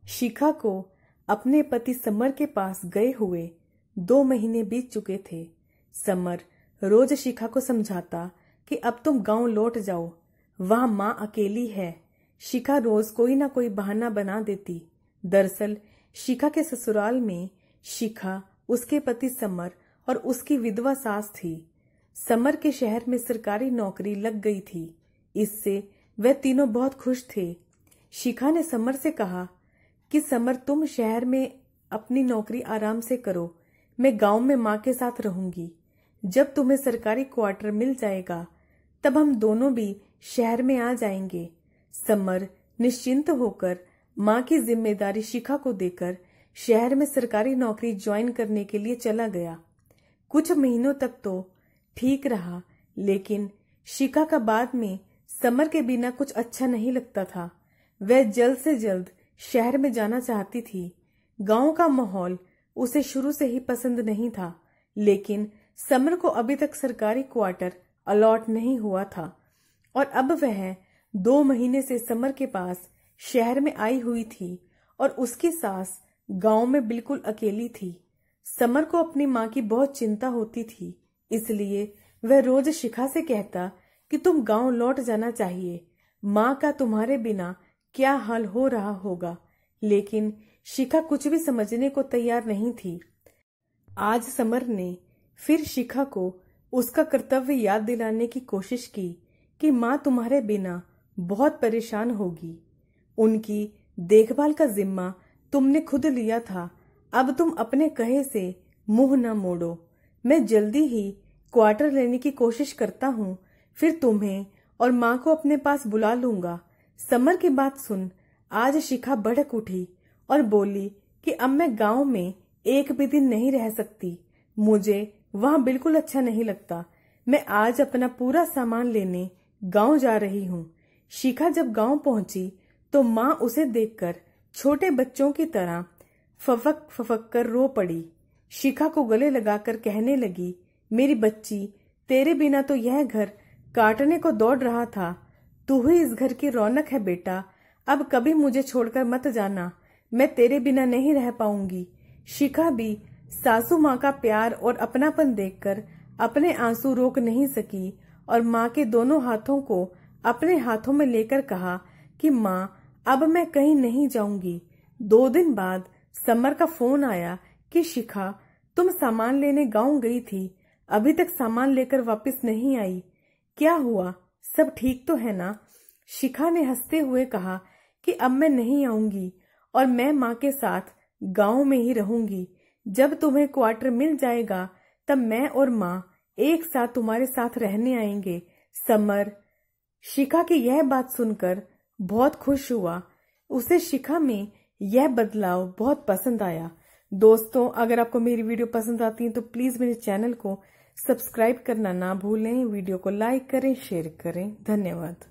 शिखा को अपने पति समर के पास गए हुए 2 महीने बीत चुके थे। समर रोज शिखा को समझाता कि अब तुम गांव लौट जाओ, वहां माँ अकेली है। शिखा रोज कोई ना कोई बहाना बना देती। दरअसल शिखा के ससुराल में शिखा, उसके पति समर और उसकी विधवा सास थी। समर के शहर में सरकारी नौकरी लग गई थी, इससे वह तीनों बहुत खुश थे। शिखा ने समर से कहा कि समर, तुम शहर में अपनी नौकरी आराम से करो, मैं गांव में माँ के साथ रहूंगी। जब तुम्हें सरकारी क्वार्टर मिल जाएगा तब हम दोनों भी शहर में आ जाएंगे। समर निश्चिंत होकर माँ की जिम्मेदारी शिखा को देकर शहर में सरकारी नौकरी ज्वाइन करने के लिए चला गया। कुछ महीनों तक तो ठीक रहा, लेकिन शिखा का बाद में समर के बिना कुछ अच्छा नहीं लगता था। वह जल्द से जल्द शहर में जाना चाहती थी। गांव का माहौल उसे शुरू से ही पसंद नहीं था, लेकिन समर को अभी तक सरकारी क्वार्टर अलॉट नहीं हुआ था और अब वह 2 महीने से समर के पास शहर में आई हुई थी और उसकी सास गांव में बिल्कुल अकेली थी। समर को अपनी माँ की बहुत चिंता होती थी, इसलिए वह रोज शिखा से कहता कि तुम गांव लौट जाना चाहिए, माँ का तुम्हारे बिना क्या हाल हो रहा होगा। लेकिन शिखा कुछ भी समझने को तैयार नहीं थी। आज समर ने फिर शिखा को उसका कर्तव्य याद दिलाने की कोशिश की कि माँ तुम्हारे बिना बहुत परेशान होगी। उनकी देखभाल का जिम्मा तुमने खुद लिया था, अब तुम अपने कहे से मुंह न मोड़ो। मैं जल्दी ही क्वार्टर लेने की कोशिश करता हूँ, फिर तुम्हें और माँ को अपने पास बुला लूंगा। समर की बात सुन आज शिखा भड़क उठी और बोली कि अब मैं गांव में एक भी दिन नहीं रह सकती, मुझे वहां बिल्कुल अच्छा नहीं लगता। मैं आज अपना पूरा सामान लेने गांव जा रही हूँ। शिखा जब गांव पहुंची तो माँ उसे देखकर छोटे बच्चों की तरह फफक फफक कर रो पड़ी। शिखा को गले लगाकर कहने लगी, मेरी बच्ची, तेरे बिना तो यह घर काटने को दौड़ रहा था। तू ही इस घर की रौनक है बेटा, अब कभी मुझे छोड़कर मत जाना, मैं तेरे बिना नहीं रह पाऊंगी। शिखा भी सासू माँ का प्यार और अपनापन देखकर अपने आंसू रोक नहीं सकी और माँ के दोनों हाथों को अपने हाथों में लेकर कहा कि माँ, अब मैं कहीं नहीं जाऊंगी। 2 दिन बाद समर का फोन आया कि शिखा, तुम सामान लेने गांव गई थी, अभी तक सामान लेकर वापस नहीं आई, क्या हुआ, सब ठीक तो है ना? शिखा ने हंसते हुए कहा कि अब मैं नहीं आऊंगी और मैं माँ के साथ गांव में ही रहूंगी। जब तुम्हें क्वार्टर मिल जाएगा तब मैं और माँ एक साथ तुम्हारे साथ रहने आएंगे। समर शिखा की यह बात सुनकर बहुत खुश हुआ। उसे शिखा में यह बदलाव बहुत पसंद आया। दोस्तों, अगर आपको मेरी वीडियो पसंद आती है तो प्लीज मेरे चैनल को सब्सक्राइब करना ना भूलें, वीडियो को लाइक करें, शेयर करें। धन्यवाद।